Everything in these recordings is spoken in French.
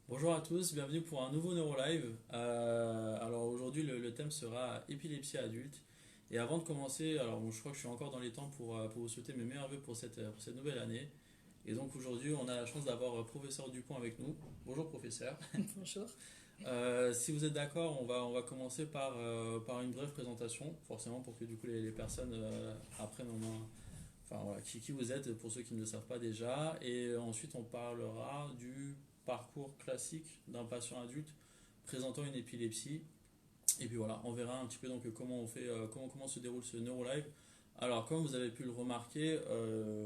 Bonjour à tous, bienvenue pour un nouveau NeuroLive. Alors aujourd'hui le thème sera épilepsie adulte. Et avant de commencer, alors bon, je crois que je suis encore dans les temps pour vous souhaiter mes meilleurs vœux pour cette nouvelle année. Et donc aujourd'hui on a la chance d'avoir professeur Dupont avec nous. Bonjour professeur. Bonjour. Si vous êtes d'accord, on va commencer par une brève présentation, forcément pour que du coup les personnes apprennent au moins enfin, voilà, qui vous êtes pour ceux qui ne le savent pas déjà. Et ensuite, on parlera du parcours classique d'un patient adulte présentant une épilepsie. Et puis voilà, on verra un petit peu donc comment se déroule ce NeuroLive. Alors, comme vous avez pu le remarquer,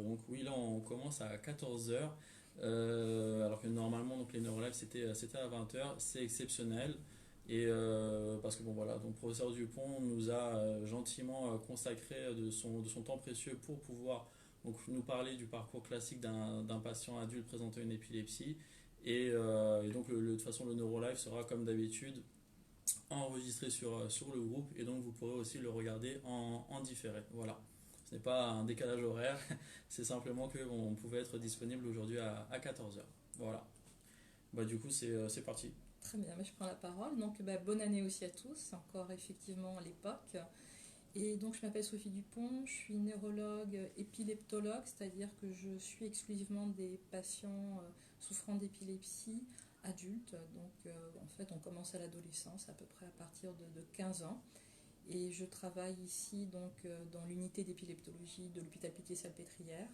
donc oui, là on commence à 14 heures. Alors que normalement donc les NeuroLive c'était à 20 heures. C'est exceptionnel. Et parce que bon voilà, donc professeur Dupont nous a gentiment consacré de son temps précieux pour pouvoir donc, nous parler du parcours classique d'un patient adulte présentant une épilepsie. Et donc de toute façon le NeuroLive sera comme d'habitude enregistré sur le groupe et donc vous pourrez aussi le regarder en différé. Voilà. Ce n'est pas un décalage horaire, c'est simplement qu'on pouvait être disponible aujourd'hui à 14 heures. Voilà. Bah, du coup, c'est parti. Très bien, je prends la parole. Donc, bonne année aussi à tous. C'est encore effectivement l'époque. Et donc, je m'appelle Sophie Dupont. Je suis neurologue épileptologue, c'est-à-dire que je suis exclusivement des patients souffrant d'épilepsie adultes. Donc, en fait, on commence à l'adolescence, à peu près à partir de 15 ans. Et je travaille ici donc dans l'unité d'épileptologie de l'hôpital Pitié-Salpêtrière.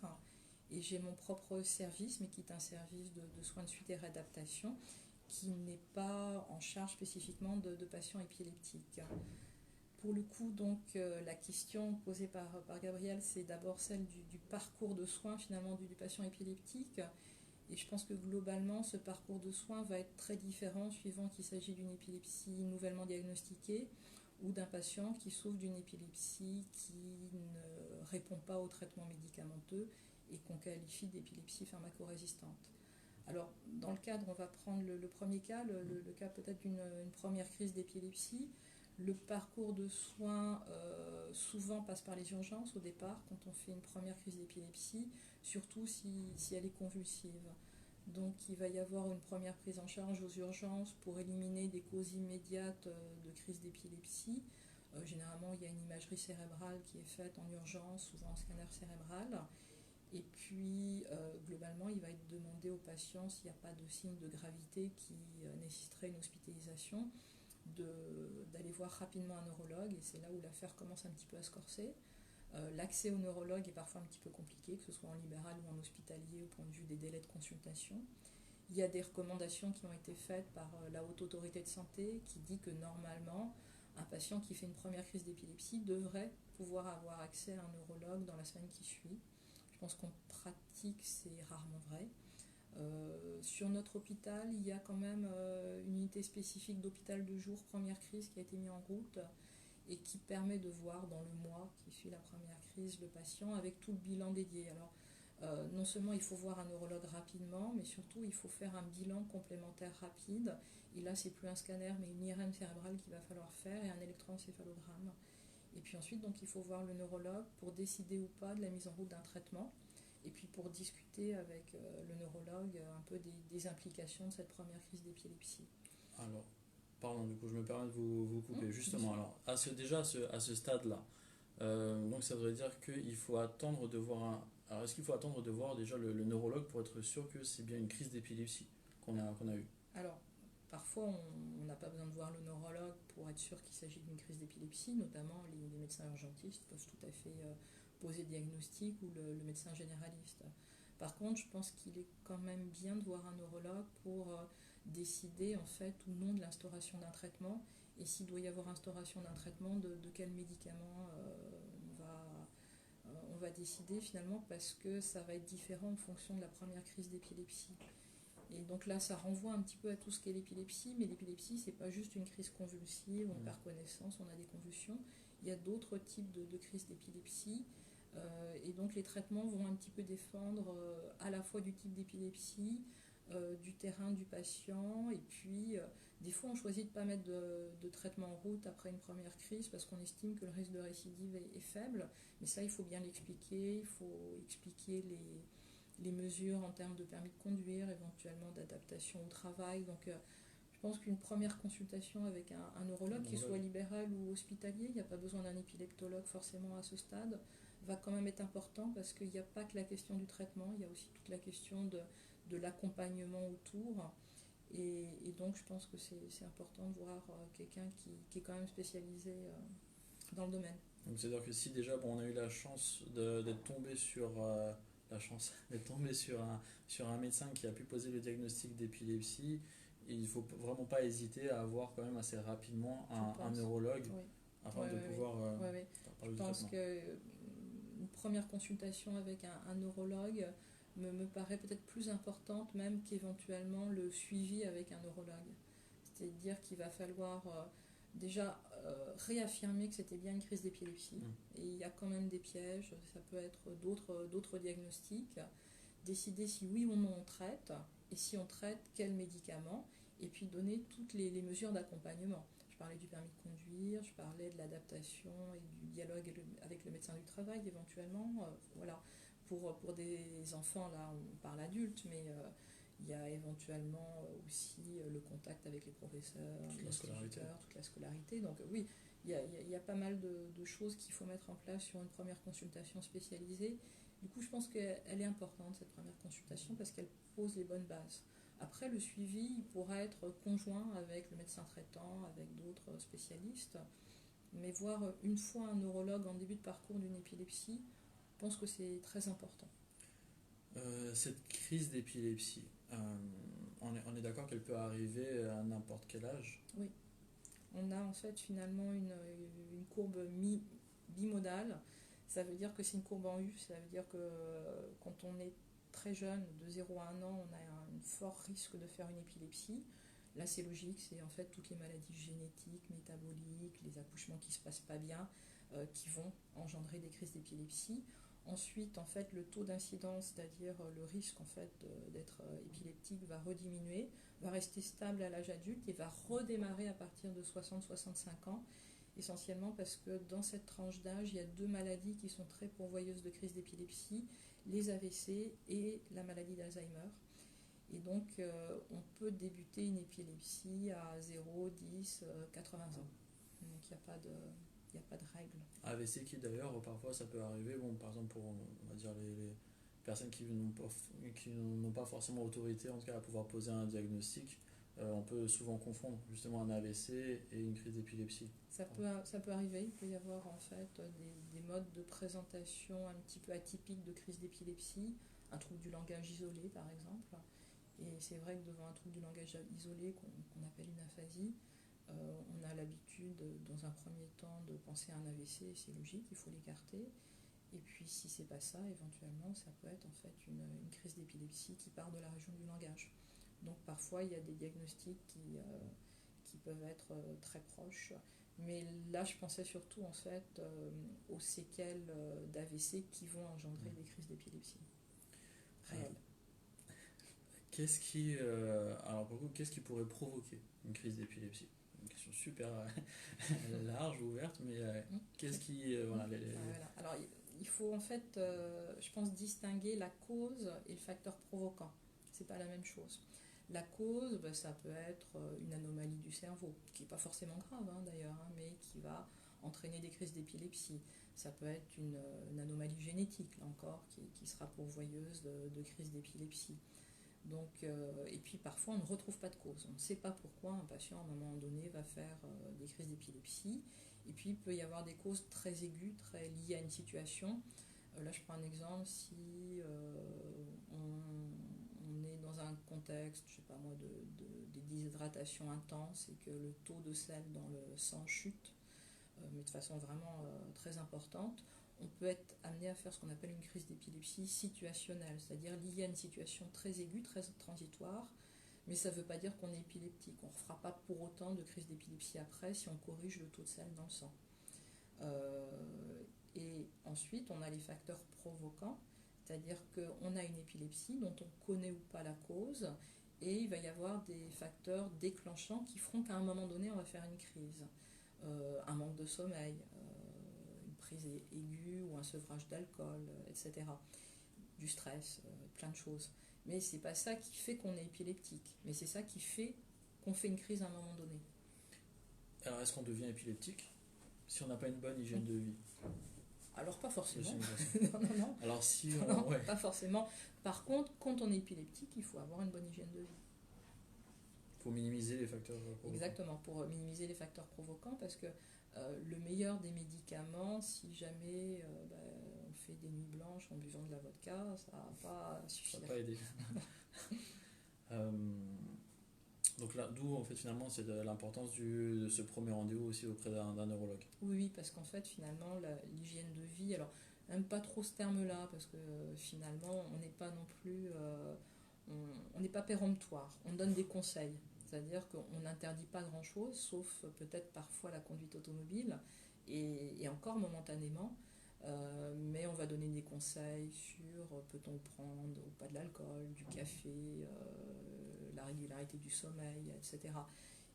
Et j'ai mon propre service, mais qui est un service de soins de suite et réadaptation, qui n'est pas en charge spécifiquement de patients épileptiques. Pour le coup, donc, la question posée par Gabriel, c'est d'abord celle du parcours de soins finalement du patient épileptique. Et je pense que globalement, ce parcours de soins va être très différent suivant qu'il s'agit d'une épilepsie nouvellement diagnostiquée ou d'un patient qui souffre d'une épilepsie qui ne répond pas au traitement médicamenteux et qu'on qualifie d'épilepsie pharmacorésistante. Alors, dans le cadre, on va prendre le premier cas, le cas peut-être d'une première crise d'épilepsie. Le parcours de soins souvent passe par les urgences au départ quand on fait une première crise d'épilepsie, surtout si elle est convulsive. Donc il va y avoir une première prise en charge aux urgences pour éliminer des causes immédiates de crise d'épilepsie. Généralement, il y a une imagerie cérébrale qui est faite en urgence, souvent un scanner cérébral. Et puis, globalement, il va être demandé au patient, s'il n'y a pas de signe de gravité qui nécessiterait une hospitalisation, d'aller voir rapidement un neurologue. Et c'est là où l'affaire commence un petit peu à se corser. L'accès au neurologue est parfois un petit peu compliqué, que ce soit en libéral ou en hospitalier, au point de vue des délais de consultation. Il y a des recommandations qui ont été faites par la Haute Autorité de Santé qui dit que normalement, un patient qui fait une première crise d'épilepsie devrait pouvoir avoir accès à un neurologue dans la semaine qui suit. Je pense qu'en pratique, c'est rarement vrai. Sur notre hôpital, il y a quand même une unité spécifique d'hôpital de jour première crise qui a été mise en route et qui permet de voir dans le mois qui suit la première crise le patient avec tout le bilan dédié. Alors, non seulement il faut voir un neurologue rapidement, mais surtout il faut faire un bilan complémentaire rapide. Et là, c'est plus un scanner, mais une IRM cérébrale qu'il va falloir faire et un électroencéphalogramme. Et puis ensuite, donc, il faut voir le neurologue pour décider ou pas de la mise en route d'un traitement. Et puis pour discuter avec le neurologue un peu des implications de cette première crise d'épilepsie. Alors, pardon, du coup, je me permets de vous couper. Bien Justement, sûr. alors, à ce stade-là, donc ça veut dire qu'il faut attendre de voir un. Alors, est-ce qu'il faut attendre de voir déjà le neurologue pour être sûr que c'est bien une crise d'épilepsie qu'on a eue? Alors, parfois, on n'a pas besoin de voir le neurologue pour être sûr qu'il s'agit d'une crise d'épilepsie, notamment les médecins urgentistes peuvent tout à fait poser le diagnostic ou le médecin généraliste. Par contre, je pense qu'il est quand même bien de voir un neurologue pour décider en fait ou non de l'instauration d'un traitement et s'il doit y avoir instauration d'un traitement, de quel médicament on va décider finalement parce que ça va être différent en fonction de la première crise d'épilepsie. Et donc là, ça renvoie un petit peu à tout ce qu'est l'épilepsie, mais l'épilepsie, c'est pas juste une crise convulsive, on Hmm. perd connaissance, on a des convulsions. Il y a d'autres types de crises d'épilepsie, et donc les traitements vont un petit peu défendre à la fois du type d'épilepsie, du terrain du patient, et puis des fois on choisit de ne pas mettre de traitement en route après une première crise parce qu'on estime que le risque de récidive est faible, mais ça il faut bien l'expliquer, il faut expliquer les mesures en termes de permis de conduire, éventuellement d'adaptation au travail. Donc je pense qu'une première consultation avec un neurologue, qu'il soit libéral ou hospitalier, il n'y a pas besoin d'un épileptologue forcément à ce stade, va quand même être important parce qu'il n'y a pas que la question du traitement, il y a aussi toute la question de l'accompagnement autour. Et donc je pense que c'est important de voir quelqu'un qui est quand même spécialisé dans le domaine. Donc c'est-à-dire que si déjà on a eu la chance d'être tombé sur d'être tombé sur un médecin qui a pu poser le diagnostic d'épilepsie, il ne faut vraiment pas hésiter à avoir quand même assez rapidement un neurologue oui. afin de pouvoir Je pense qu'une première consultation avec un neurologue me paraît peut-être plus importante même qu'éventuellement le suivi avec un neurologue. C'est-à-dire qu'il va falloir déjà réaffirmer que c'était bien une crise d'épilepsie. Et il y a quand même des pièges, ça peut être d'autres diagnostics. Décider si oui ou non on traite, et si on traite, quels médicaments, et puis donner toutes les mesures d'accompagnement. Je parlais du permis de conduire, je parlais de l'adaptation et du dialogue avec le médecin du travail éventuellement. Voilà. Pour des enfants, là on parle adultes, mais il y a éventuellement aussi le contact avec les professeurs, toute la scolarité. Donc oui, il y a pas mal de choses qu'il faut mettre en place sur une première consultation spécialisée. Du coup, je pense qu'elle est importante, cette première consultation, parce qu'elle pose les bonnes bases. Après, le suivi il pourra être conjoint avec le médecin traitant, avec d'autres spécialistes. Mais voir une fois un neurologue en début de parcours d'une épilepsie, je pense que c'est très important. Cette crise d'épilepsie, on est d'accord qu'elle peut arriver à n'importe quel âge? Oui. On a en fait finalement une courbe bimodale. Ça veut dire que c'est une courbe en U. Ça veut dire que quand on est très jeune, de 0 à 1 an, on a un fort risque de faire une épilepsie. Là, c'est logique, c'est en fait toutes les maladies génétiques, métaboliques, les accouchements qui ne se passent pas bien, qui vont engendrer des crises d'épilepsie. Ensuite, en fait, le taux d'incidence, c'est-à-dire le risque en fait d'être épileptique, va rediminuer, va rester stable à l'âge adulte et va redémarrer à partir de 60-65 ans, essentiellement parce que dans cette tranche d'âge, il y a 2 maladies qui sont très pourvoyeuses de crises d'épilepsie, les AVC et la maladie d'Alzheimer. Et donc, on peut débuter une épilepsie à 0, 10, 80 ans. Donc, il n'y a pas de règle. AVC qui d'ailleurs, parfois ça peut arriver, bon, par exemple pour on va dire les personnes qui n'ont pas forcément autorité en tout cas à pouvoir poser un diagnostic, on peut souvent confondre justement un AVC et une crise d'épilepsie. Ça peut arriver, il peut y avoir en fait des modes de présentation un petit peu atypiques de crise d'épilepsie, un trouble du langage isolé par exemple. Et c'est vrai que devant un trouble du langage isolé qu'on appelle une aphasie, on a l'habitude dans un premier temps de penser à un AVC, c'est logique, il faut l'écarter. Et puis si c'est pas ça, éventuellement ça peut être en fait une crise d'épilepsie qui part de la région du langage. Donc parfois il y a des diagnostics qui peuvent être très proches. Mais là je pensais surtout en fait aux séquelles d'AVC qui vont engendrer des crises d'épilepsie réelles. Qu'est-ce qui pourrait provoquer une crise d'épilepsie? Une question super large, ouverte, mais qu'est-ce qui... Voilà. Alors, il faut en fait, je pense, distinguer la cause et le facteur provoquant. C'est pas la même chose. La cause, ça peut être une anomalie du cerveau, qui n'est pas forcément grave d'ailleurs, mais qui va entraîner des crises d'épilepsie. Ça peut être une anomalie génétique, là encore, qui sera pourvoyeuse de crises d'épilepsie. Donc, et puis parfois on ne retrouve pas de cause. On ne sait pas pourquoi un patient à un moment donné va faire des crises d'épilepsie. Et puis il peut y avoir des causes très aiguës, très liées à une situation. Là je prends un exemple, si on est dans un contexte, je sais pas moi, de déshydratation intense et que le taux de sel dans le sang chute, mais de façon vraiment très importante, on peut être amené à faire ce qu'on appelle une crise d'épilepsie situationnelle, c'est-à-dire liée à une situation très aiguë, très transitoire, mais ça ne veut pas dire qu'on est épileptique. On ne refera pas pour autant de crise d'épilepsie après si on corrige le taux de sel dans le sang. Et ensuite, on a les facteurs provoquants, c'est-à-dire qu'on a une épilepsie dont on connaît ou pas la cause, et il va y avoir des facteurs déclenchants qui feront qu'à un moment donné, on va faire une crise. Un manque de sommeil, une prise aiguë ou un sevrage d'alcool, etc. du stress, plein de choses. Mais c'est pas ça qui fait qu'on est épileptique, mais c'est ça qui fait qu'on fait une crise à un moment donné. Alors, est-ce qu'on devient épileptique si on n'a pas une bonne hygiène de vie? Alors pas forcément. C'est une non, non, non. Alors, si Non, ouais. pas forcément. Par contre, quand on est épileptique, il faut avoir une bonne hygiène de vie. Pour minimiser les facteurs provocants. Exactement, pour minimiser les facteurs provoquants, parce que le meilleur des médicaments, si jamais on fait des nuits blanches en buvant de la vodka, ça va pas suffire. Ça va pas aider. Donc là, d'où en fait finalement c'est l'importance de ce premier rendez-vous aussi auprès d'un neurologue. Oui, parce qu'en fait finalement l'hygiène de vie, alors même pas trop ce terme-là, parce que finalement on n'est pas non plus, on n'est pas péremptoire, on donne des conseils. C'est-à-dire qu'on n'interdit pas grand-chose, sauf peut-être parfois la conduite automobile, et encore momentanément. Mais on va donner des conseils sur peut-on prendre ou pas de l'alcool, du café, la régularité du sommeil, etc.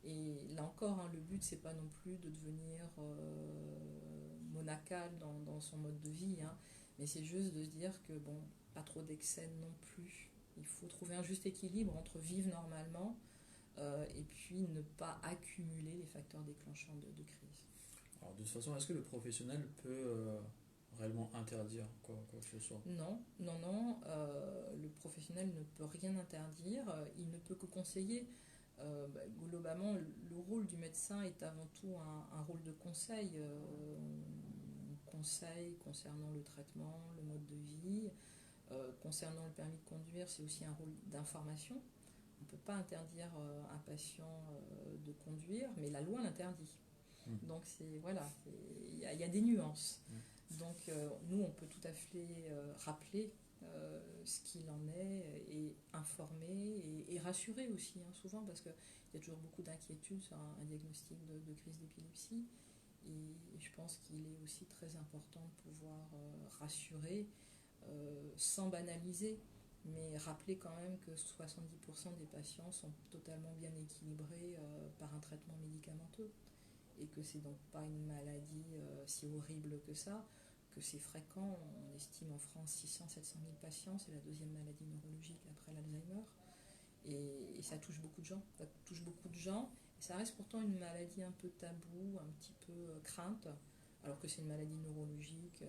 Et là encore, hein, le but, c'est pas non plus de devenir monacal dans son mode de vie, hein, mais c'est juste de se dire que, bon, pas trop d'excès non plus. Il faut trouver un juste équilibre entre vivre normalement et puis ne pas accumuler les facteurs déclenchants de crise. Alors de toute façon, est-ce que le professionnel peut réellement interdire quoi que ce soit? Non, non, non. Le professionnel ne peut rien interdire. Il ne peut que conseiller. Globalement, le rôle du médecin est avant tout un rôle de conseil. On conseille concernant le traitement, le mode de vie. Concernant le permis de conduire, c'est aussi un rôle d'information. On ne peut pas interdire un patient de conduire, mais la loi l'interdit. Donc voilà, il y a des nuances. Donc nous, on peut tout à fait rappeler ce qu'il en est et informer et rassurer aussi, hein, souvent, parce qu'il y a toujours beaucoup d'inquiétudes sur un diagnostic de crise d'épilepsie. Et je pense qu'il est aussi très important de pouvoir rassurer sans banaliser, mais rappeler quand même que 70% des patients sont totalement bien équilibrés par un traitement médicamenteux. Et que c'est donc pas une maladie si horrible que ça, que c'est fréquent. On estime en France 600-700 000 patients, c'est la deuxième maladie neurologique après l'Alzheimer. Et ça touche beaucoup de gens. Ça touche beaucoup de gens. Et ça reste pourtant une maladie un peu taboue, un petit peu crainte, alors que c'est une maladie neurologique,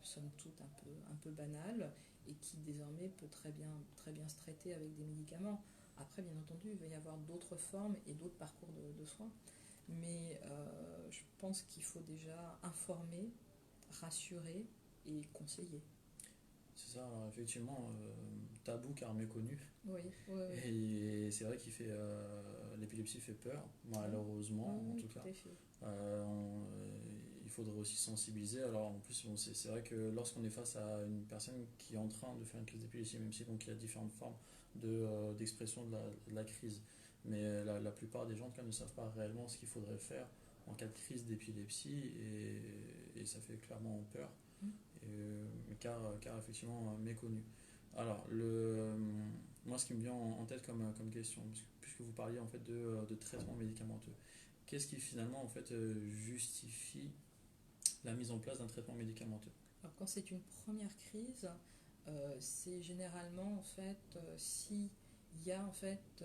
somme toute un peu banale, et qui désormais peut très bien se traiter avec des médicaments. Après, bien entendu, il va y avoir d'autres formes et d'autres parcours de soins. Mais je pense qu'il faut déjà informer, rassurer et conseiller. C'est ça, effectivement, tabou car méconnu. Oui, oui, oui. Et c'est vrai qu'il fait l'épilepsie fait peur, malheureusement, oui, en tout cas. Il faudrait aussi sensibiliser. Alors en plus, bon, c'est vrai que lorsqu'on est face à une personne qui est en train de faire une crise d'épilepsie, même si donc il y a différentes formes d'expression de la crise, mais la plupart des gens ne savent pas réellement ce qu'il faudrait faire en cas de crise d'épilepsie et ça fait clairement peur, car effectivement méconnu. Alors, moi, ce qui me vient en tête comme question, puisque vous parliez en fait de traitement médicamenteux, qu'est-ce qui finalement en fait justifie la mise en place d'un traitement médicamenteux? Alors, quand c'est une première crise, c'est généralement en fait si il y a en fait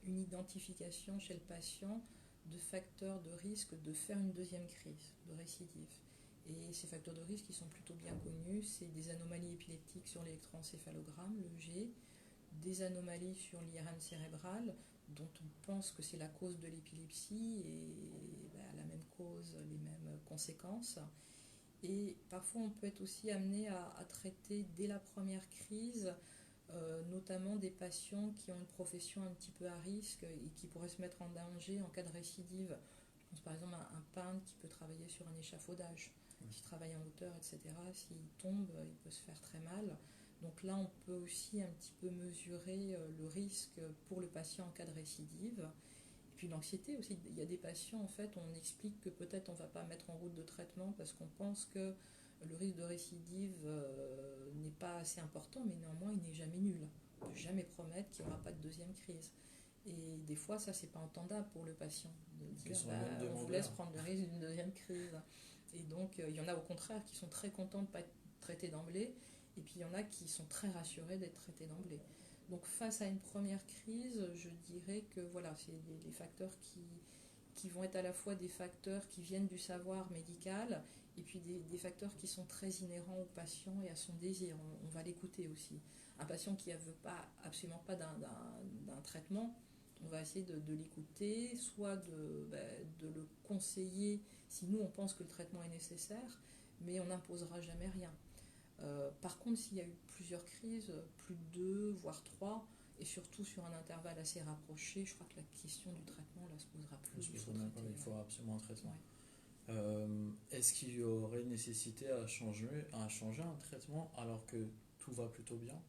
une identification chez le patient de facteurs de risque de faire une deuxième crise, de récidive. Et ces facteurs de risque qui sont plutôt bien connus, c'est des anomalies épileptiques sur l'électroencéphalogramme, l'EEG, des anomalies sur l'IRM cérébral, dont on pense que c'est la cause de l'épilepsie et la même cause, les mêmes conséquences. Et parfois on peut être aussi amené à traiter dès la première crise, notamment des patients qui ont une profession un petit peu à risque et qui pourraient se mettre en danger en cas de récidive. Je pense par exemple à un peintre qui peut travailler sur un échafaudage, qui travaille en hauteur, etc. S'il tombe, il peut se faire très mal. Donc là, on peut aussi un petit peu mesurer le risque pour le patient en cas de récidive. Et puis l'anxiété aussi. Il y a des patients, en fait, on explique que peut-être on ne va pas mettre en route de traitement parce qu'on pense que le risque de récidive n'est pas assez important, mais néanmoins, il n'est jamais nul. On ne peut jamais promettre qu'il n'y aura pas de deuxième crise. Et des fois, ça, c'est pas entendable pour le patient de dire on vous laisse prendre le risque d'une deuxième crise. Et donc, il y en a au contraire qui sont très contents de ne pas être traités d'emblée Et puis il y en a qui sont très rassurés d'être traités d'emblée. Donc face à une première crise, je dirais que voilà, c'est les facteurs qui vont être à la fois des facteurs qui viennent du savoir médical et puis des facteurs qui sont très inhérents au patient et à son désir. On va l'écouter aussi. Un patient qui ne veut absolument pas d'un traitement, on va essayer de l'écouter, soit de le conseiller si nous on pense que le traitement est nécessaire, mais on n'imposera jamais rien. Par contre, s'il y a eu plusieurs crises, plus de 2, voire 3, et surtout sur un intervalle assez rapproché, je crois que la question du traitement là, se posera plus. Il faut absolument un traitement. Ouais. Est-ce qu'il y aurait nécessité à changer un traitement alors que tout va plutôt bien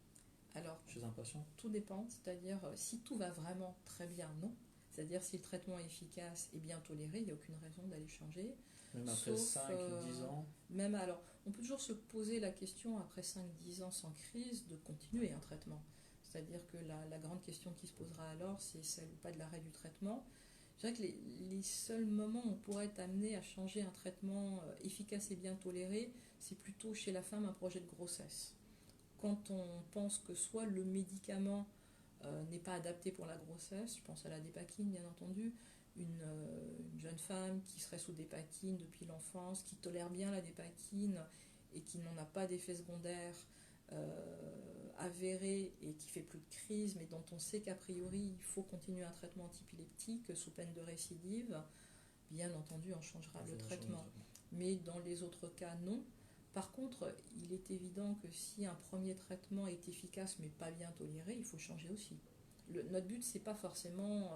chez un patient? Tout dépend, c'est-à-dire si tout va vraiment très bien, non. C'est-à-dire si le traitement est efficace et bien toléré, il n'y a aucune raison d'aller changer. Même après 5-10 ans alors, on peut toujours se poser la question, après 5-10 ans sans crise, de continuer un traitement. C'est-à-dire que la grande question qui se posera alors, c'est celle ou pas de l'arrêt du traitement. Je dirais que les seuls moments où on pourrait être amené à changer un traitement efficace et bien toléré, c'est plutôt chez la femme un projet de grossesse. Quand on pense que soit le médicament n'est pas adapté pour la grossesse, je pense à la dépakine bien entendu, une jeune femme qui serait sous dépakine depuis l'enfance, qui tolère bien la dépakine et qui n'en a pas d'effets secondaires avérés et qui fait plus de crise, mais dont on sait qu'a priori il faut continuer un traitement antiépileptique sous peine de récidive, bien entendu on changera le traitement. Mais dans les autres cas, non. Par contre, il est évident que si un premier traitement est efficace mais pas bien toléré, il faut changer aussi. Notre but, c'est pas forcément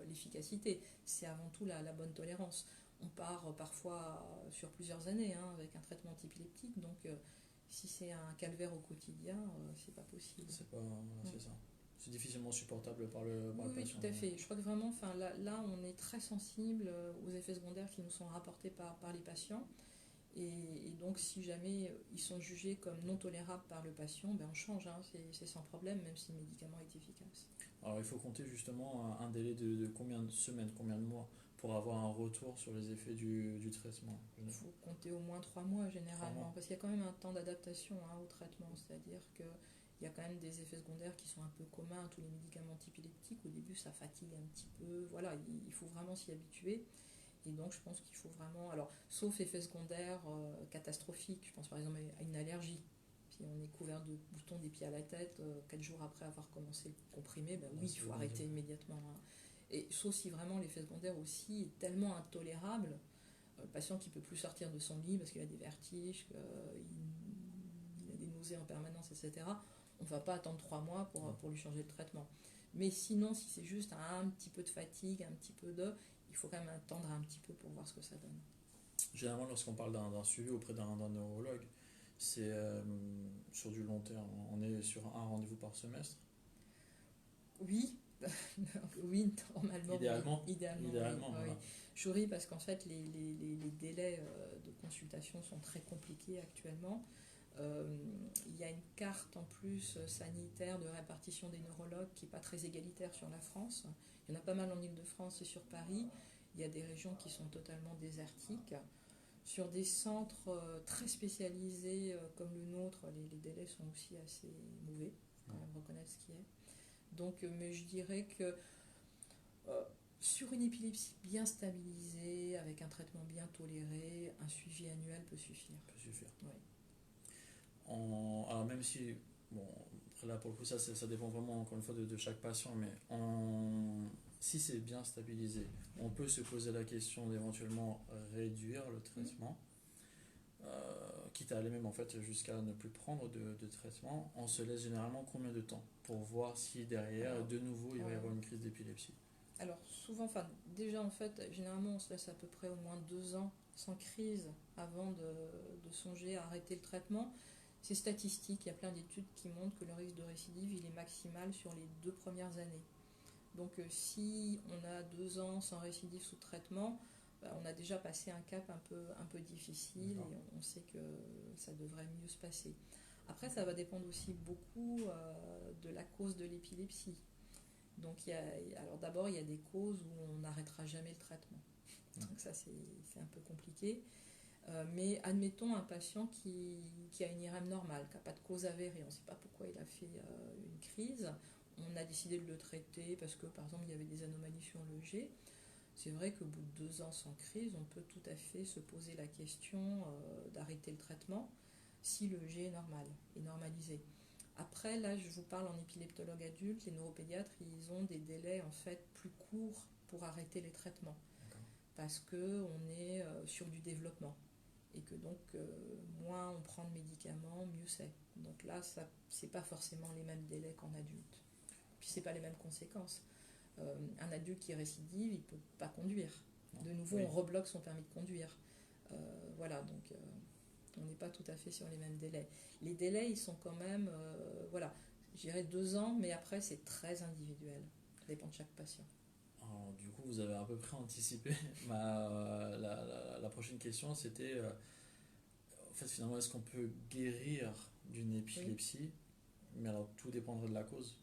l'efficacité, c'est avant tout la bonne tolérance. On part parfois sur plusieurs années avec un traitement antiépileptique, donc si c'est un calvaire au quotidien, c'est pas possible. C'est ça. C'est difficilement supportable par le patient. Oui, tout à fait. Je crois que vraiment, là, on est très sensible aux effets secondaires qui nous sont rapportés par les patients. Et donc, si jamais ils sont jugés comme non tolérables par le patient, on change, c'est sans problème, même si le médicament est efficace. Alors, il faut compter justement un délai de combien de semaines, combien de mois pour avoir un retour sur les effets du traitement? Il faut compter au moins 3 mois généralement, parce qu'il y a quand même un temps d'adaptation au traitement, c'est-à-dire qu'il y a quand même des effets secondaires qui sont un peu communs à tous les médicaments antiépileptiques. Au début, ça fatigue un petit peu, voilà, il faut vraiment s'y habituer. Et donc, je pense qu'il faut vraiment... Alors, sauf effets secondaires catastrophiques, je pense par exemple à une allergie. Si on est couvert de boutons des pieds à la tête, 4 jours après avoir commencé le comprimé, oui, il faut arrêter immédiatement. Et sauf si vraiment l'effet secondaire aussi est tellement intolérable, le patient qui ne peut plus sortir de son lit parce qu'il a des vertiges, qu'il a des nausées en permanence, etc., on ne va pas attendre 3 mois pour lui changer de traitement. Mais sinon, si c'est juste un petit peu de fatigue, un petit peu il faut quand même attendre un petit peu pour voir ce que ça donne. Généralement, lorsqu'on parle d'un suivi auprès d'un neurologue, c'est sur du long terme. On est sur un rendez-vous par semestre? Oui, oui, normalement. Idéalement. Oui. Idéalement, voilà. Oui. Je ris parce qu'en fait, les délais de consultation sont très compliqués actuellement. Il y a une carte en plus sanitaire de répartition des neurologues qui n'est pas très égalitaire sur la France. Il y en a pas mal en Île-de-France et sur Paris. Il y a des régions qui sont totalement désertiques. Sur des centres très spécialisés comme le nôtre, les délais sont aussi assez mauvais. Il faut quand même reconnaître ce qui est. Donc, mais je dirais que sur une épilepsie bien stabilisée, avec un traitement bien toléré, un suivi annuel peut suffire. Oui. Alors même si, bon, là pour le coup ça dépend vraiment encore une fois de chaque patient, mais si c'est bien stabilisé, on peut se poser la question d'éventuellement réduire le traitement, quitte à aller même en fait jusqu'à ne plus prendre de traitement. On se laisse généralement combien de temps pour voir si derrière de nouveau il va y avoir une crise d'épilepsie? Alors souvent, déjà en fait, généralement on se laisse à peu près au moins 2 ans sans crise avant de songer à arrêter le traitement. C'est statistique, il y a plein d'études qui montrent que le risque de récidive il est maximal sur les 2 premières années. Donc si on a 2 ans sans récidive sous traitement, on a déjà passé un cap un peu difficile et on sait que ça devrait mieux se passer. Après, ça va dépendre aussi beaucoup de la cause de l'épilepsie. Donc, alors d'abord, il y a des causes où on n'arrêtera jamais le traitement. Donc ça, c'est un peu compliqué. Mais admettons un patient qui a une IRM normale, qui n'a pas de cause avérée, on ne sait pas pourquoi il a fait une crise, on a décidé de le traiter parce que par exemple il y avait des anomalies sur le G. C'est vrai qu'au bout de 2 ans sans crise, on peut tout à fait se poser la question d'arrêter le traitement si le G est normal, est normalisé. Après, là, je vous parle en épileptologue adulte, les neuropédiatres, ils ont des délais en fait plus courts pour arrêter les traitements. D'accord. Parce qu'on est sur du développement. Et que donc, moins on prend de médicaments, mieux c'est. Donc là, ça, c'est pas forcément les mêmes délais qu'en adulte. Puis c'est pas les mêmes conséquences. Un adulte qui récidive, il peut pas conduire. De nouveau, Oui. on rebloque son permis de conduire. Voilà, donc on n'est pas tout à fait sur les mêmes délais. Les délais, ils sont quand même, voilà, je dirais 2 ans, mais après, c'est très individuel. Ça dépend de chaque patient. Alors, du coup, vous avez à peu près anticipé la prochaine question, c'était en fait finalement est-ce qu'on peut guérir d'une épilepsie? Mais alors tout dépendrait de la cause.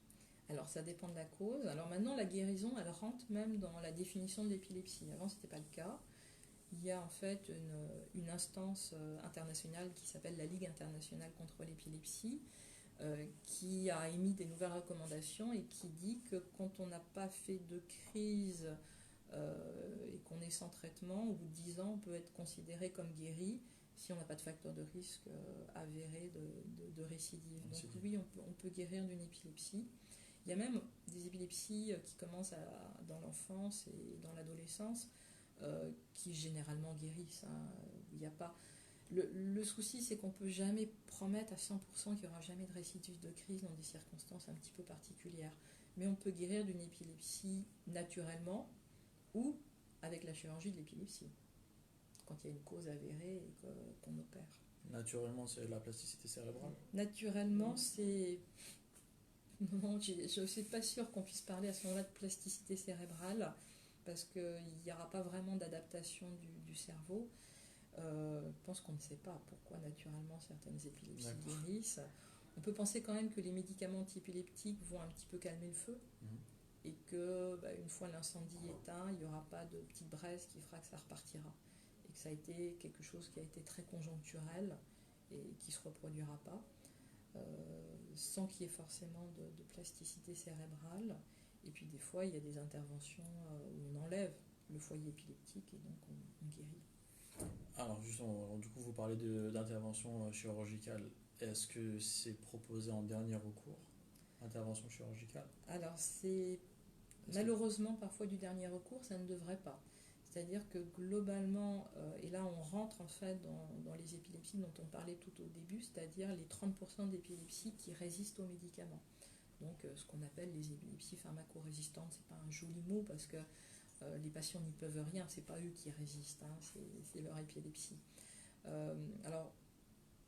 Alors ça dépend de la cause. Alors maintenant la guérison elle rentre même dans la définition de l'épilepsie. Avant c'était pas le cas. Il y a en fait une instance internationale qui s'appelle la Ligue internationale contre l'épilepsie qui a émis des nouvelles recommandations et qui dit que quand on n'a pas fait de crise et qu'on est sans traitement, au bout de 10 ans on peut être considéré comme guéri si on n'a pas de facteur de risque avéré de récidive. Donc oui, on peut guérir d'une épilepsie. Il y a même des épilepsies qui commencent dans l'enfance et dans l'adolescence qui généralement guérissent. Il y a pas... le souci, c'est qu'on ne peut jamais promettre à 100% qu'il n'y aura jamais de récidive de crise dans des circonstances un petit peu particulières. Mais on peut guérir d'une épilepsie naturellement ou avec la chirurgie de l'épilepsie, quand il y a une cause avérée et qu'on opère. Naturellement, c'est la plasticité cérébrale. Naturellement, c'est... Non, je ne suis pas sûre qu'on puisse parler à ce moment-là de plasticité cérébrale parce qu'il n'y aura pas vraiment d'adaptation du cerveau. Je pense qu'on ne sait pas pourquoi naturellement certaines épilepsies guérissent. On peut penser quand même que les médicaments antiépileptiques vont un petit peu calmer le feu et que une fois l'incendie éteint, il n'y aura pas de petite braise qui fera que ça repartira. Et que ça a été quelque chose qui a été très conjoncturel et qui ne se reproduira pas. Sans qu'il y ait forcément de plasticité cérébrale. Et puis des fois, il y a des interventions où on enlève le foyer épileptique et donc on guérit. Alors justement, du coup, vous parlez d'intervention chirurgicale. Est-ce que c'est proposé en dernier recours, intervention chirurgicale? Alors c'est malheureusement parfois du dernier recours, ça ne devrait pas. C'est-à-dire que globalement, et là on rentre en fait dans les épilepsies dont on parlait tout au début, c'est-à-dire les 30% d'épilepsies qui résistent aux médicaments. Donc ce qu'on appelle les épilepsies pharmacorésistantes, c'est pas un joli mot parce que les patients n'y peuvent rien, c'est pas eux qui résistent, c'est leur épilepsie. Alors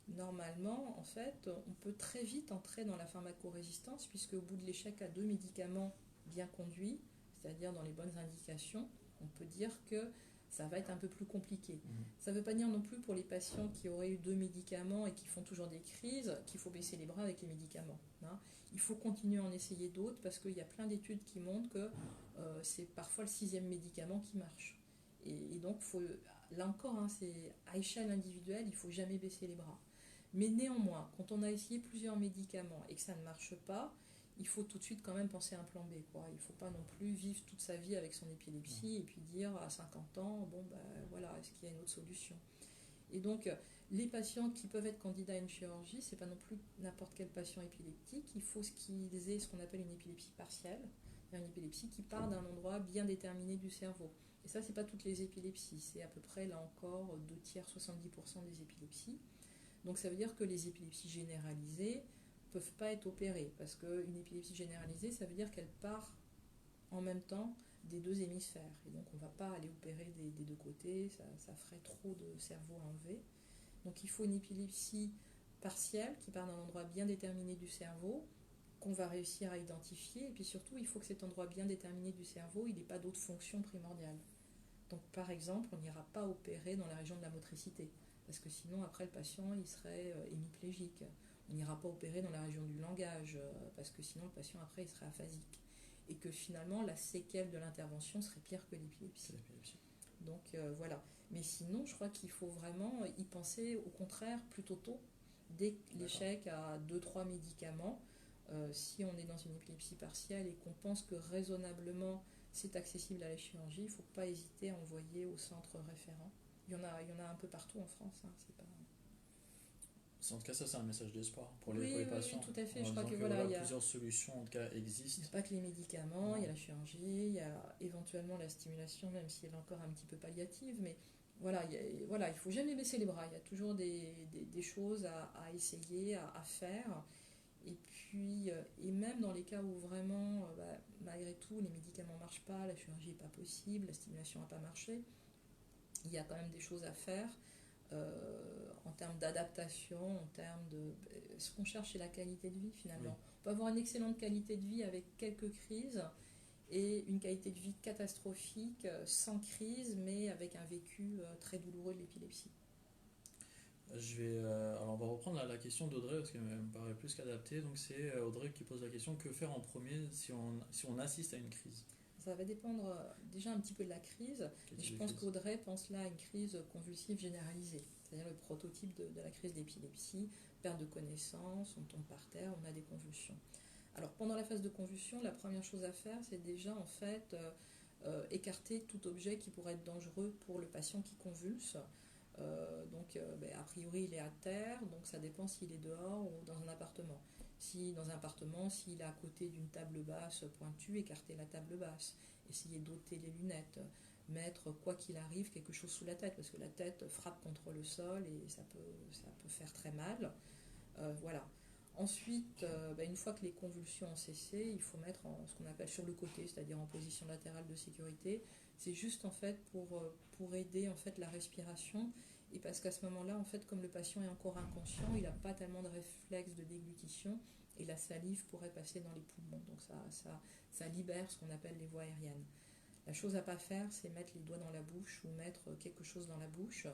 normalement, en fait, on peut très vite entrer dans la pharmacorésistance puisque au bout de l'échec à 2 médicaments bien conduits, c'est-à-dire dans les bonnes indications, on peut dire que ça va être un peu plus compliqué. Ça ne veut pas dire non plus pour les patients qui auraient eu 2 médicaments et qui font toujours des crises qu'il faut baisser les bras avec les médicaments. Il faut continuer à en essayer d'autres parce qu'il y a plein d'études qui montrent que c'est parfois le 6e médicament qui marche. Et donc, là encore, c'est à échelle individuelle, il ne faut jamais baisser les bras. Mais néanmoins, quand on a essayé plusieurs médicaments et que ça ne marche pas, il faut tout de suite quand même penser à un plan B. Il ne faut pas non plus vivre toute sa vie avec son épilepsie et puis dire à 50 ans, voilà, est-ce qu'il y a une autre solution? Et donc, les patients qui peuvent être candidats à une chirurgie, ce n'est pas non plus n'importe quel patient épileptique. Il faut qu'ils aient ce qu'on appelle une épilepsie partielle, une épilepsie qui part d'un endroit bien déterminé du cerveau. Et ça, ce n'est pas toutes les épilepsies, c'est à peu près, là encore, 2/3, 70% des épilepsies. Donc ça veut dire que les épilepsies généralisées ne peuvent pas être opérées, parce qu'une épilepsie généralisée, ça veut dire qu'elle part en même temps des 2 hémisphères. Et donc on ne va pas aller opérer des 2 côtés, ça ferait trop de cerveau à enlever. Donc il faut une épilepsie partielle qui part d'un endroit bien déterminé du cerveau, qu'on va réussir à identifier, et puis surtout il faut que cet endroit bien déterminé du cerveau, il n'ait pas d'autres fonctions primordiales. Donc par exemple, on n'ira pas opérer dans la région de la motricité, parce que sinon après le patient il serait hémiplégique. On n'ira pas opérer dans la région du langage, parce que sinon le patient après il serait aphasique. Et que finalement la séquelle de l'intervention serait pire que l'épilepsie. Donc voilà. Mais sinon, je crois qu'il faut vraiment y penser au contraire plutôt tôt, dès l'échec à 2-3 médicaments. Si on est dans une épilepsie partielle et qu'on pense que raisonnablement c'est accessible à la chirurgie, il ne faut pas hésiter à envoyer au centre référent. Il y en a un peu partout en France. Hein, c'est pas... En tout cas, ça, c'est un message d'espoir pour Oui, les oui, patients. tout à fait. En Je crois disant que voilà, il y a plusieurs solutions en tout cas existent. pas que les médicaments, il y a la chirurgie, il y a éventuellement la stimulation, même si elle est encore un petit peu palliative, mais voilà, il faut jamais baisser les bras. Il y a toujours des choses à essayer, à faire. Et puis, et même dans les cas où vraiment, malgré tout, les médicaments ne marchent pas, la chirurgie n'est pas possible, la stimulation n'a pas marché, il y a quand même des choses à faire en termes d'adaptation, en termes de... Ce qu'on cherche, c'est la qualité de vie finalement. Oui. On peut avoir une excellente qualité de vie avec quelques crises et une qualité de vie catastrophique sans crise, mais avec un vécu très douloureux de l'épilepsie. Alors on va reprendre la question d'Audrey parce qu'elle me paraît plus qu'adaptée. Donc c'est Audrey qui pose la question, que faire en premier si on assiste à une crise? Ça va dépendre déjà un petit peu de la crise. Et je pense qu'Audrey pense là à une crise convulsive généralisée, c'est-à-dire le prototype de la crise d'épilepsie, perte de connaissance, on tombe par terre, on a des convulsions. Alors pendant la phase de convulsion, la première chose à faire, c'est déjà en fait écarter tout objet qui pourrait être dangereux pour le patient qui convulse. A priori, il est à terre, donc ça dépend s'il est dehors ou dans un appartement. Si dans un appartement, s'il est à côté d'une table basse pointue, écarter la table basse, essayer d'ôter les lunettes, mettre quoi qu'il arrive quelque chose sous la tête, parce que la tête frappe contre le sol et ça peut faire très mal. Voilà. Ensuite, une fois que les convulsions ont cessé, il faut mettre ce qu'on appelle sur le côté, c'est-à-dire en position latérale de sécurité. C'est juste en fait pour aider en fait la respiration, et parce qu'à ce moment-là, en fait, comme le patient est encore inconscient, il n'a pas tellement de réflexe de déglutition et la salive pourrait passer dans les poumons. Donc ça libère ce qu'on appelle les voies aériennes. La chose à ne pas faire, c'est mettre les doigts dans la bouche ou mettre quelque chose dans la bouche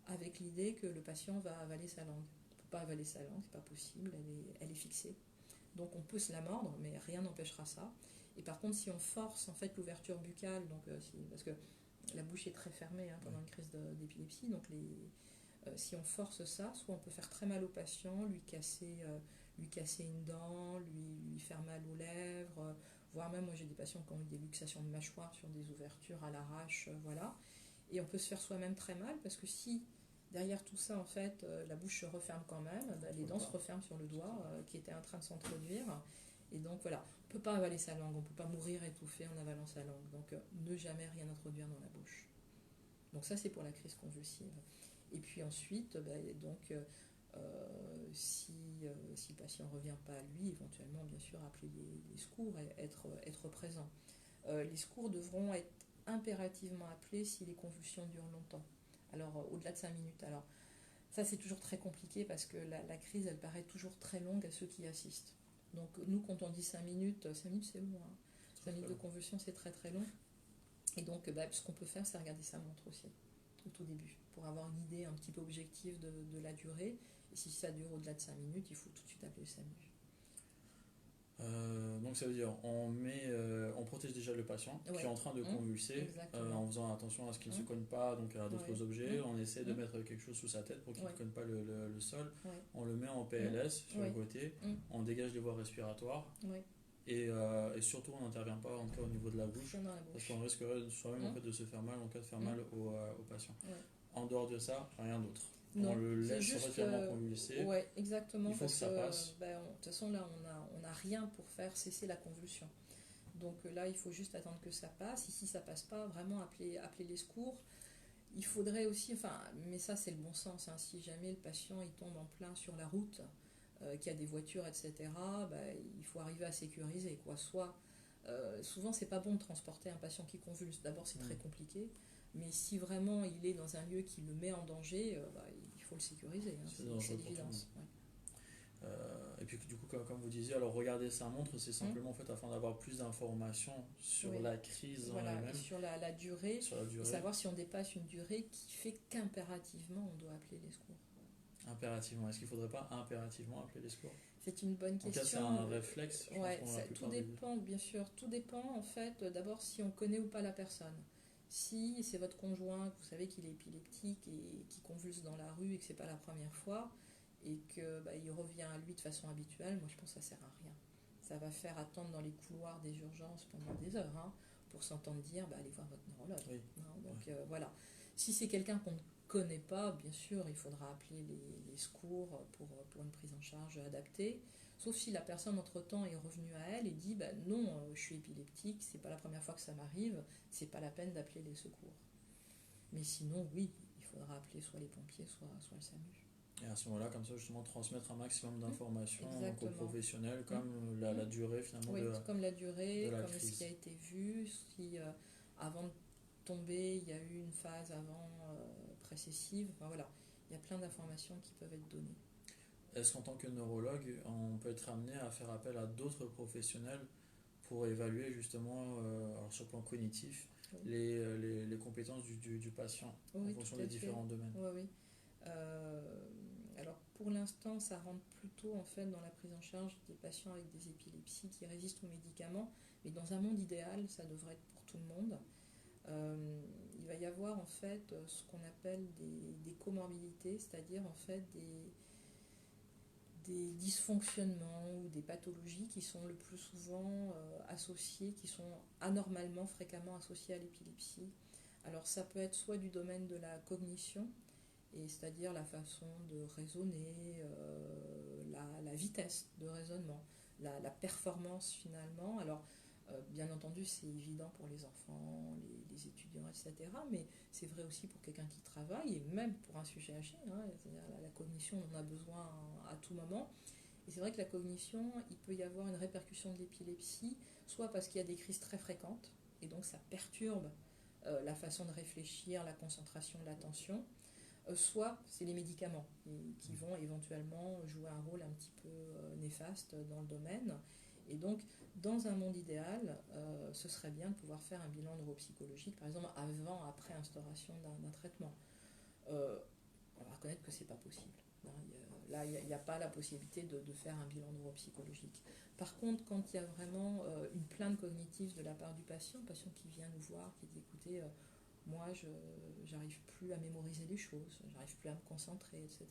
avec l'idée que le patient va avaler sa langue. Pas avaler sa langue, c'est pas possible, elle est fixée. Donc on peut se la mordre, mais rien n'empêchera ça. Et par contre, si on force en fait l'ouverture buccale, parce que la bouche est très fermée pendant une crise d'épilepsie, donc si on force ça, soit on peut faire très mal au patient, lui casser une dent, lui faire mal aux lèvres, voire même moi j'ai des patients qui ont eu des luxations de mâchoire sur des ouvertures à l'arrache, voilà. Et on peut se faire soi-même très mal parce que si derrière tout ça, en fait, la bouche se referme quand même, les dents se referment sur le doigt qui était en train de s'introduire. Et donc voilà, on ne peut pas avaler sa langue, on ne peut pas mourir étouffé en avalant sa langue. Donc ne jamais rien introduire dans la bouche. Donc ça, c'est pour la crise convulsive. Et puis ensuite, si le patient ne revient pas à lui, éventuellement, bien sûr, appeler les secours et être présent. Les secours devront être impérativement appelés si les convulsions durent longtemps. Alors, au-delà de 5 minutes. Alors, ça, c'est toujours très compliqué parce que la crise, elle paraît toujours très longue à ceux qui assistent. Donc, nous, quand on dit 5 minutes, c'est long. 5 minutes de convulsion, c'est très très long. Et donc, ce qu'on peut faire, c'est regarder sa montre aussi, au tout début, pour avoir une idée un petit peu objective de la durée. Et si ça dure au-delà de 5 minutes, il faut tout de suite appeler le SAMU. Donc ça veut dire on protège déjà le patient qui est en train de convulser en faisant attention à ce qu'il ne se cogne pas donc à d'autres objets. On essaie de mettre quelque chose sous sa tête pour qu'il ne cogne pas le sol. On le met en PLS sur le côté, on dégage les voies respiratoires et surtout on n'intervient pas en cas au niveau de la bouche parce qu'on risquerait soi-même en fait, de se faire mal en cas de faire mal au patient. En dehors de ça, rien d'autre. Non, on le laisse relativement convulser. Oui, exactement. Il faut que ça passe. De toute façon, là, on n'a rien pour faire cesser la convulsion. Donc là, il faut juste attendre que ça passe. Ici, ça passe pas, vraiment appeler les secours. Il faudrait aussi, mais ça, c'est le bon sens. Si jamais le patient il tombe en plein sur la route, qu'il y a des voitures, etc., il faut arriver à sécuriser. Soit, souvent, c'est pas bon de transporter un patient qui convulse. D'abord, c'est très compliqué. Mais si vraiment il est dans un lieu qui le met en danger, il faut le sécuriser. C'est l'évidence. Et puis du coup, comme vous disiez, alors regarder sa montre, c'est simplement en fait afin d'avoir plus d'informations sur la crise en elle-même. Sur la durée, et savoir si on dépasse une durée qui fait qu'impérativement on doit appeler les secours. Impérativement. Est-ce qu'il ne faudrait pas impérativement appeler les secours? C'est une bonne question. En tout cas, c'est un réflexe. Tout dépend, bien sûr. Tout dépend en fait d'abord si on connaît ou pas la personne. Si c'est votre conjoint, que vous savez qu'il est épileptique et qui convulse dans la rue et que c'est pas la première fois et que il revient à lui de façon habituelle, moi je pense que ça sert à rien. Ça va faire attendre dans les couloirs des urgences pendant des heures, hein, pour s'entendre dire allez voir votre neurologue. Oui. Hein, donc voilà. Si c'est quelqu'un qu'on ne connaît pas, bien sûr, il faudra appeler les secours pour une prise en charge adaptée. Sauf si la personne entre-temps est revenue à elle et dit non, je suis épileptique, c'est pas la première fois que ça m'arrive, c'est pas la peine d'appeler les secours. Mais sinon, oui, il faudra appeler soit les pompiers, soit le SAMU. Et à ce moment-là, comme ça, justement, transmettre un maximum d'informations donc, aux Exactement. professionnels, comme la durée finalement Oui, comme la durée, de la comme crise. ce qui a été vu, si avant de tomber, il y a eu une phase avant précessive, voilà. Il y a plein d'informations qui peuvent être données. Est-ce qu'en tant que neurologue, on peut être amené à faire appel à d'autres professionnels pour évaluer justement, alors sur le plan cognitif, Oui. les compétences du patient Oui, en fonction tout à des fait. différents domaines? Oui. Alors pour l'instant, ça rentre plutôt en fait dans la prise en charge des patients avec des épilepsies qui résistent aux médicaments, mais dans un monde idéal, ça devrait être pour tout le monde. Il va y avoir en fait ce qu'on appelle des comorbidités, c'est-à-dire en fait des dysfonctionnements ou des pathologies qui sont le plus souvent associées, qui sont anormalement fréquemment associées à l'épilepsie. Alors ça peut être soit du domaine de la cognition, et c'est-à-dire la façon de raisonner, la vitesse de raisonnement, la performance finalement. Alors bien entendu c'est évident pour les enfants, les étudiants, etc. Mais c'est vrai aussi pour quelqu'un qui travaille et même pour un sujet âgé. Hein, c'est-à-dire la cognition, on en a besoin à tout moment. Et c'est vrai que la cognition, il peut y avoir une répercussion de l'épilepsie, soit parce qu'il y a des crises très fréquentes, et donc ça perturbe la façon de réfléchir, la concentration, l'attention, soit c'est les médicaments qui vont éventuellement jouer un rôle un petit peu néfaste dans le domaine. Et donc, dans un monde idéal, ce serait bien de pouvoir faire un bilan neuropsychologique, par exemple avant, après instauration d'un traitement. On va reconnaître que c'est pas possible. Là, il n'y a pas la possibilité de faire un bilan neuropsychologique. Par contre, quand il y a vraiment une plainte cognitive de la part du patient qui vient nous voir, qui dit écoutez, moi, je n'arrive plus à mémoriser les choses, j'arrive plus à me concentrer, etc.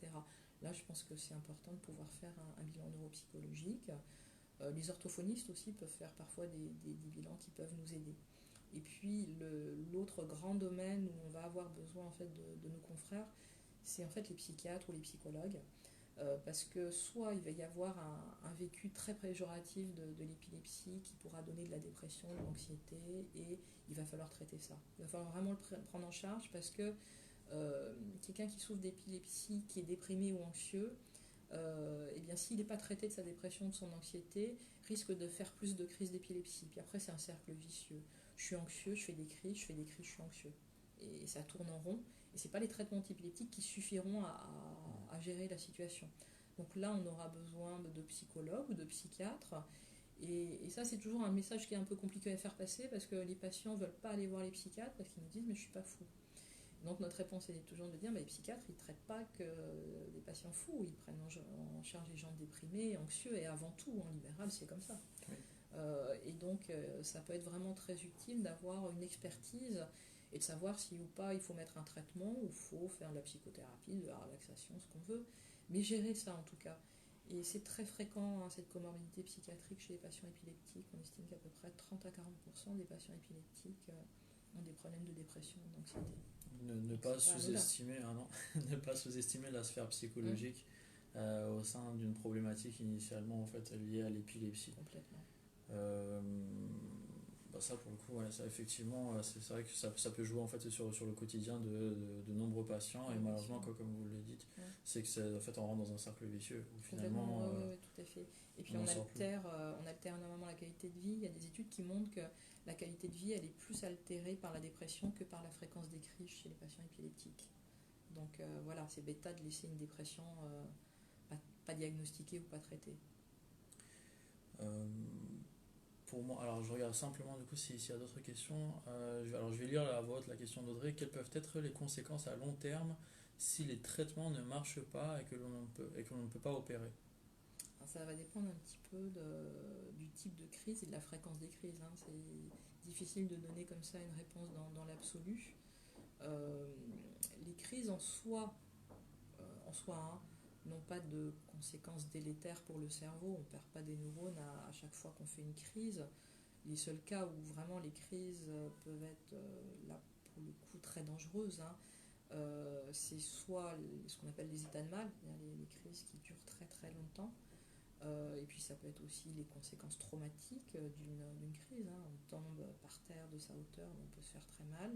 Là, je pense que c'est important de pouvoir faire un bilan neuropsychologique. Les orthophonistes aussi peuvent faire parfois des bilans qui peuvent nous aider. Et puis, l'autre grand domaine où on va avoir besoin en fait, de nos confrères, c'est en fait les psychiatres ou les psychologues. Parce que soit il va y avoir un vécu très péjoratif de l'épilepsie qui pourra donner de la dépression, de l'anxiété, et il va falloir traiter ça. Il va falloir vraiment le prendre en charge parce que quelqu'un qui souffre d'épilepsie, qui est déprimé ou anxieux, eh bien s'il n'est pas traité de sa dépression, de son anxiété, risque de faire plus de crises d'épilepsie. Puis après c'est un cercle vicieux. Je suis anxieux, je fais des crises, je suis anxieux. Et ça tourne en rond. Et ce n'est pas les traitements antiépileptiques qui suffiront à gérer la situation. Donc là, on aura besoin de psychologues ou de psychiatres. Et ça, c'est toujours un message qui est un peu compliqué à faire passer parce que les patients ne veulent pas aller voir les psychiatres parce qu'ils nous disent « mais je ne suis pas fou ». Donc notre réponse est toujours de dire les psychiatres, ils ne traitent pas que des patients fous, ils prennent en charge les gens déprimés, anxieux, et avant tout, en libéral, c'est comme ça. Oui. Et donc, ça peut être vraiment très utile d'avoir une expertise et de savoir si ou pas il faut mettre un traitement ou il faut faire de la psychothérapie, de la relaxation, ce qu'on veut, mais gérer ça en tout cas. Et c'est très fréquent, hein, cette comorbidité psychiatrique chez les patients épileptiques. On estime qu'à peu près 30 à 40% des patients épileptiques ont des problèmes de dépression, d'anxiété. Ne pas sous-estimer, ne pas sous-estimer la sphère psychologique au sein d'une problématique initialement en fait liée à l'épilepsie. Complètement. Ça pour le coup, ça effectivement, c'est vrai que ça peut jouer en fait sur le quotidien de nombreux patients, et malheureusement, comme vous le dites, c'est que en fait on rentre dans un cercle vicieux où finalement. Oui, tout à fait. Et puis on altère énormément la qualité de vie. Il y a des études qui montrent que la qualité de vie elle est plus altérée par la dépression que par la fréquence des crises chez les patients épileptiques. Donc voilà, c'est bêta de laisser une dépression pas diagnostiquée ou pas traitée. Pour moi, alors je regarde simplement du coup s'il y a d'autres questions. Alors je vais lire la question d'Audrey. Quelles peuvent être les conséquences à long terme si les traitements ne marchent pas et que l'on ne peut pas opérer? Alors, ça va dépendre un petit peu du type de crise et de la fréquence des crises. Hein. C'est difficile de donner comme ça une réponse dans l'absolu. Les crises en soi hein, n'ont pas de conséquences délétères pour le cerveau. On ne perd pas des neurones à chaque fois qu'on fait une crise. Les seuls cas où vraiment les crises peuvent être, là pour le coup, très dangereuses, hein, c'est soit ce qu'on appelle les états de mal, les crises qui durent très très longtemps, et puis ça peut être aussi les conséquences traumatiques d'une crise, hein. On tombe par terre de sa hauteur, on peut se faire très mal.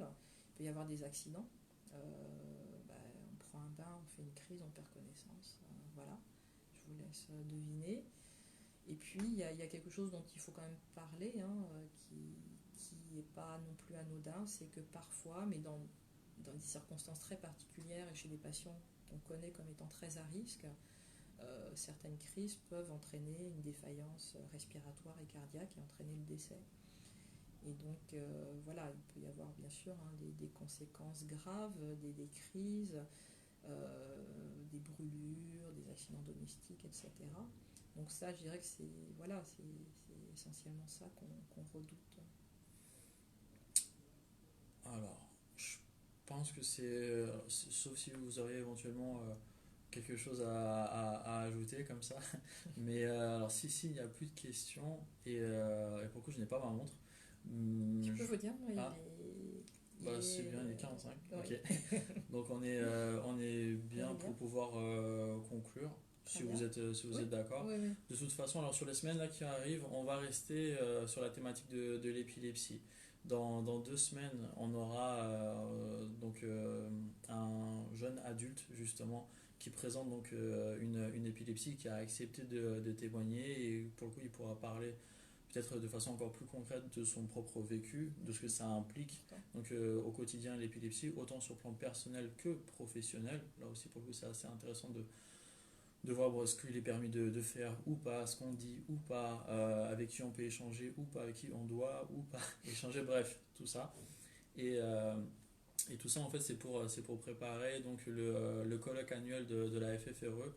Il peut y avoir des accidents. On prend un bain, on fait une crise, on perd connaissance. Voilà, je vous laisse deviner. Et puis il y a quelque chose dont il faut quand même parler, hein, qui n'est pas non plus anodin, c'est que parfois, mais dans des circonstances très particulières et chez des patients qu'on connaît comme étant très à risque, certaines crises peuvent entraîner une défaillance respiratoire et cardiaque et entraîner le décès. Et donc voilà, il peut y avoir bien sûr hein, des conséquences graves, des crises, des brûlures, des accidents domestiques, etc. Donc ça, je dirais que c'est essentiellement ça qu'on redoute. Alors, je pense que sauf si vous auriez éventuellement quelque chose à ajouter comme ça. Mais alors si il n'y a plus de questions et pour le coup je n'ai pas ma montre. Je peux vous dire, moi, Ah, c'est bien, il est 45. Ouais. Ok. Donc on est bien pour pouvoir conclure. Si vous êtes d'accord. Oui, oui. De toute façon, alors sur les semaines là qui arrivent, on va rester sur la thématique de l'épilepsie. Dans 2 semaines, on aura un jeune adulte justement qui présente donc une épilepsie, qui a accepté de témoigner, et pour le coup il pourra parler peut-être de façon encore plus concrète de son propre vécu, de ce que ça implique donc, au quotidien l'épilepsie, autant sur le plan personnel que professionnel. Là aussi pour le coup c'est assez intéressant de voir ce qu'il est permis de faire ou pas, ce qu'on dit ou pas, avec qui on peut échanger ou pas, avec qui on doit ou pas échanger, bref, tout ça. Et tout ça, en fait, c'est pour préparer donc, le colloque annuel de la FFRE,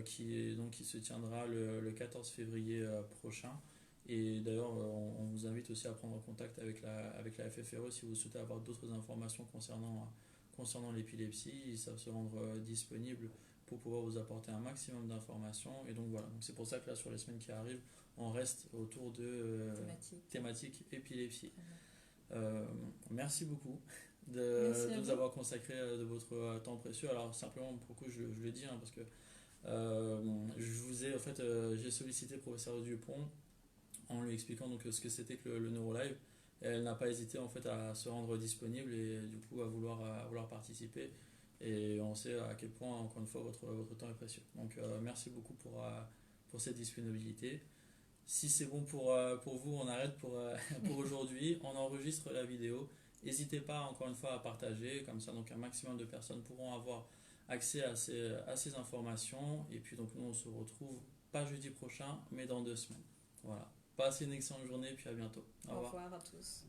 qui se tiendra le 14 février prochain. Et d'ailleurs, on vous invite aussi à prendre contact avec la FFRE si vous souhaitez avoir d'autres informations concernant l'épilepsie. Ils savent se rendre disponibles pour pouvoir vous apporter un maximum d'informations. Et donc voilà, donc c'est pour ça que là, sur les semaines qui arrivent, on reste autour de thématique épilepsie. Merci beaucoup de nous avoir consacré de votre temps précieux. Alors simplement, pourquoi je le dis, hein, parce que j'ai sollicité le professeur Dupont en lui expliquant donc ce que c'était que le NeuroLive. Elle n'a pas hésité en fait à se rendre disponible et du coup à vouloir participer. Et on sait à quel point, encore une fois, votre temps est précieux. Donc merci beaucoup pour cette disponibilité. Si c'est bon pour vous, on arrête pour aujourd'hui. On enregistre la vidéo. N'hésitez pas encore une fois à partager, comme ça donc un maximum de personnes pourront avoir accès à ces informations. Et puis donc nous on se retrouve pas jeudi prochain, mais dans 2 semaines. Voilà. Passez une excellente journée et puis à bientôt. Au revoir à tous.